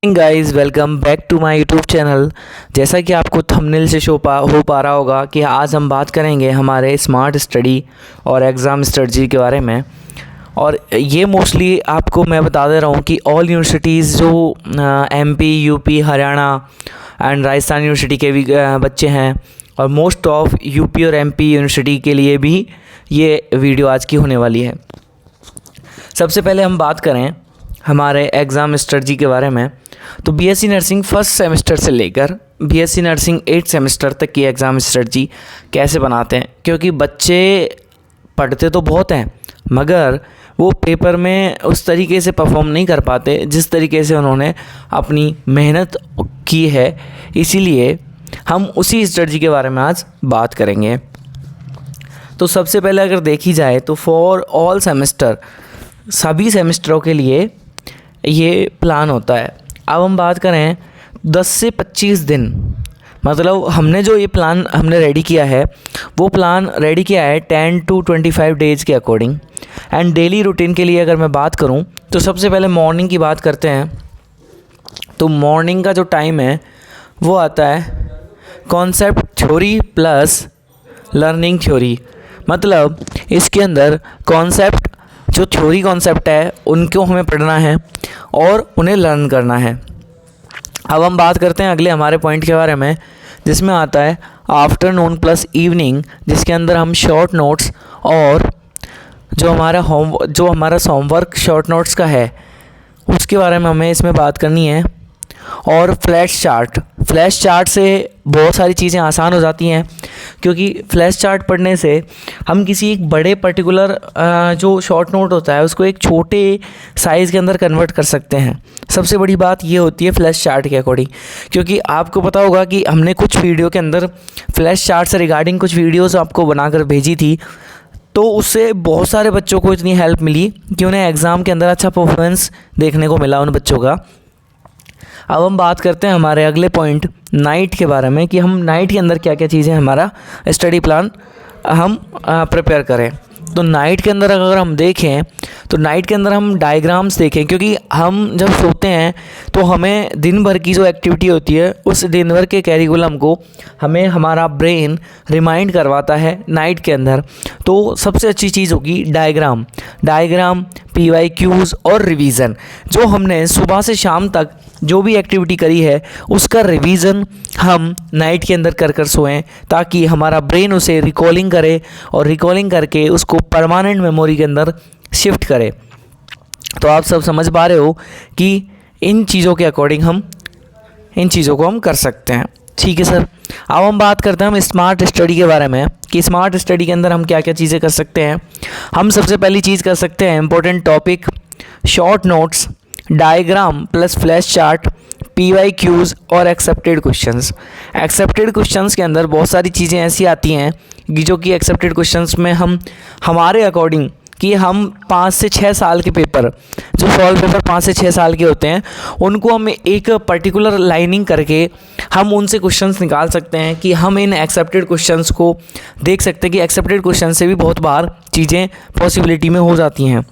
Guys, welcome back to my YouTube channel. जैसा कि आपको थंबनेल से हो पा रहा होगा कि आज हम बात करेंगे हमारे स्मार्ट स्टडी और एग्ज़ाम स्ट्रेटजी के बारे में। और ये मोस्टली आपको मैं बता दे रहा हूँ कि ऑल यूनिवर्सिटीज़ जो MP, UP, Haryana and Rajasthan university के भी बच्चे हैं और मोस्ट ऑफ यूपी और एमपी यूनिवर्सिटी के लिए भी ये वीडियो आज की होने वाली है। सबसे पहले हम बात करें हमारे एग्ज़ाम स्ट्रेटजी के बारे में, तो बीएससी नर्सिंग फर्स्ट सेमेस्टर से लेकर बीएससी नर्सिंग 8 सेमेस्टर तक की एग्ज़ाम स्ट्रेटजी कैसे बनाते हैं, क्योंकि बच्चे पढ़ते तो बहुत हैं मगर वो पेपर में उस तरीके से परफॉर्म नहीं कर पाते जिस तरीके से उन्होंने अपनी मेहनत की है। इसीलिए हम उसी स्ट्रेटजी के बारे में आज बात करेंगे। तो सबसे पहले अगर देखी जाए तो फॉर ऑल सेमेस्टर, सभी सेमेस्टरों के लिए ये प्लान होता है। अब हम बात करें 10 से 25 दिन, मतलब हमने जो ये प्लान हमने रेडी किया है वो प्लान रेडी किया है 10 to 25 डेज़ के अकॉर्डिंग। एंड डेली रूटीन के लिए अगर मैं बात करूं तो सबसे पहले मॉर्निंग की बात करते हैं। तो मॉर्निंग का जो टाइम है वो आता है concept theory plus learning theory, मतलब इसके अंदर कॉन्सेप्ट जो थ्योरी कॉन्सेप्ट है उनको हमें पढ़ना है और उन्हें लर्न करना है। अब हम बात करते हैं अगले हमारे पॉइंट के बारे में, जिसमें आता है आफ्टरनून प्लस इवनिंग, जिसके अंदर हम शॉर्ट नोट्स और जो हमारा होमवर्क शॉर्ट नोट्स का है उसके बारे में हमें इसमें बात करनी है। और फ्लैश चार्ट से बहुत सारी चीज़ें आसान हो जाती हैं, क्योंकि फ्लैश चार्ट पढ़ने से हम किसी एक बड़े पर्टिकुलर जो शॉर्ट नोट होता है उसको एक छोटे साइज़ के अंदर कन्वर्ट कर सकते हैं। सबसे बड़ी बात ये होती है फ्लैश चार्ट के अकॉर्डिंग, क्योंकि आपको पता होगा कि हमने कुछ वीडियो के अंदर फ्लैश चार्ट से रिगार्डिंग कुछ वीडियोस आपको बनाकर भेजी थी, तो उससे बहुत सारे बच्चों को इतनी हेल्प मिली कि उन्हें एग्ज़ाम के अंदर अच्छा परफॉर्मेंस देखने को मिला उन बच्चों का। अब हम बात करते हैं हमारे अगले पॉइंट नाइट के बारे में, कि हम नाइट के अंदर क्या क्या चीज़ें हमारा स्टडी प्लान हम प्रिपेयर करें। तो नाइट के अंदर अगर हम देखें तो नाइट के अंदर हम डायग्राम्स देखें, क्योंकि हम जब सोते हैं तो हमें दिन भर की जो एक्टिविटी होती है उस दिन भर के कैरिकुलम को हमें हमारा ब्रेन रिमाइंड करवाता है नाइट के अंदर। तो सबसे अच्छी चीज़ होगी डायग्राम, PYQs और रिवीजन। जो हमने सुबह से शाम तक जो भी एक्टिविटी करी है उसका रिवीजन हम नाइट के अंदर कर सोएं, ताकि हमारा ब्रेन उसे रिकॉलिंग करे और रिकॉलिंग करके उसको परमानेंट मेमोरी के अंदर शिफ्ट करे। तो आप सब समझ पा रहे हो कि इन चीज़ों के अकॉर्डिंग हम इन चीज़ों को हम कर सकते हैं। ठीक है सर, अब हम बात करते हैं हम स्मार्ट स्टडी के बारे में, कि स्मार्ट स्टडी के अंदर हम क्या क्या चीज़ें कर सकते हैं। हम सबसे पहली चीज़ कर सकते हैं important topic, short notes, diagram plus flash chart, PYQs और एक्सेप्टेड क्वेश्चंस। एक्सेप्टेड क्वेश्चंस के अंदर बहुत सारी चीज़ें ऐसी आती हैं कि जो कि एक्सेप्टेड क्वेश्चंस में हम हमारे अकॉर्डिंग कि हम 5 से 6 साल के पेपर, जो सॉल्व पेपर 5 से 6 साल के होते हैं, उनको हम एक पर्टिकुलर लाइनिंग करके हम उनसे क्वेश्चंस निकाल सकते हैं कि हम इन एक्सेप्टेड क्वेश्चंस को देख सकते हैं कि एक्सेप्टेड क्वेश्चन से भी बहुत बार चीज़ें पॉसिबिलिटी में हो जाती हैं।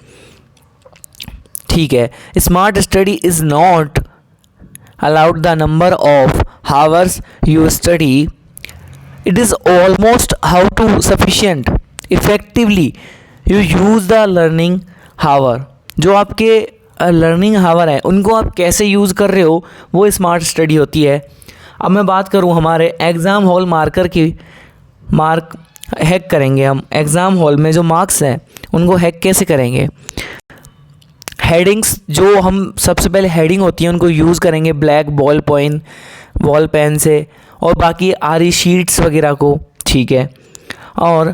ठीक है, smart study is not allowed the number of hours you study, it is almost how to sufficient effectively you use the learning hour. जो आपके लर्निंग हावर है उनको आप कैसे यूज़ कर रहे हो वो स्मार्ट स्टडी होती है। अब मैं बात करूँ हमारे एग्ज़ाम हॉल मार्कर की, मार्क हैक करेंगे हम एग्ज़ाम हॉल में जो मार्क्स हैं उनको हैक कैसे करेंगे। हेडिंग्स, जो हम सबसे पहले हेडिंग होती है उनको यूज़ करेंगे ब्लैक बॉल पेन से, और बाकी आरी शीट्स वगैरह को। ठीक है, और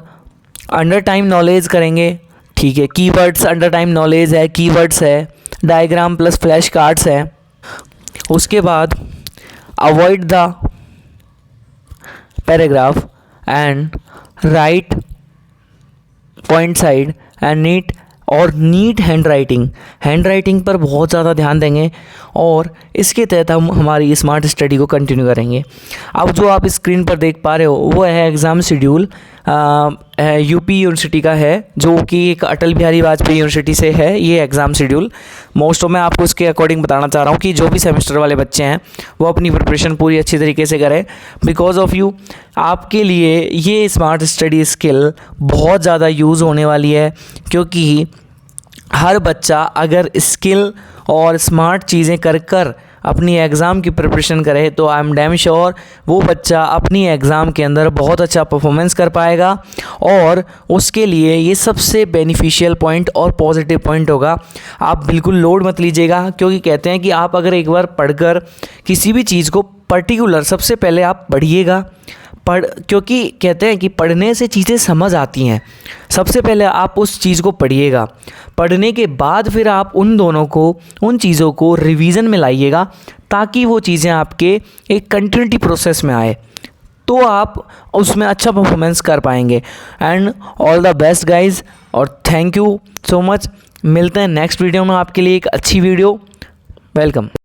अंडर टाइम नॉलेज करेंगे। ठीक है, कीवर्ड्स अंडर टाइम नॉलेज है, कीवर्ड्स है, डायग्राम प्लस फ्लैश कार्ड्स है। उसके बाद avoid the paragraph and write point side and neat handwriting पर बहुत ज़्यादा ध्यान देंगे, और इसके तहत हम हमारी स्मार्ट स्टडी को कंटिन्यू करेंगे। अब जो आप स्क्रीन पर देख पा रहे हो वो है एग्ज़ाम शेड्यूल यूपी यूनिवर्सिटी का है, जो कि एक अटल बिहारी वाजपेयी यूनिवर्सिटी से है ये एग्ज़ाम शेड्यूल। मोस्ट ऑफ मैं आपको इसके अकॉर्डिंग बताना चाह रहा हूँ कि जो भी सेमेस्टर वाले बच्चे हैं वो अपनी प्रिपरेशन पूरी अच्छी तरीके से करें। बिकॉज ऑफ यू, आपके लिए ये स्मार्ट स्टडी स्किल बहुत ज़्यादा यूज़ होने वाली है, क्योंकि हर बच्चा अगर स्किल और स्मार्ट चीज़ें कर कर अपनी एग्ज़ाम की प्रिपरेशन करे तो आई एम डैम श्योर वो बच्चा अपनी एग्ज़ाम के अंदर बहुत अच्छा परफॉर्मेंस कर पाएगा, और उसके लिए ये सबसे बेनिफिशियल पॉइंट और पॉजिटिव पॉइंट होगा। आप बिल्कुल लोड मत लीजिएगा, क्योंकि कहते हैं कि आप अगर एक बार पढ़कर किसी भी चीज़ को पर्टिकुलर सबसे पहले आप पढ़िएगा, क्योंकि कहते हैं कि पढ़ने से चीज़ें समझ आती हैं। सबसे पहले आप उस चीज़ को पढ़िएगा, पढ़ने के बाद फिर आप उन चीज़ों को रिवीजन में लाइएगा, ताकि वो चीज़ें आपके एक कंटिन्यूटी प्रोसेस में आए, तो आप उसमें अच्छा परफॉर्मेंस कर पाएंगे। And all the best guys, और थैंक यू सो मच। मिलते हैं नेक्स्ट वीडियो में आपके लिए एक अच्छी वीडियो। वेलकम।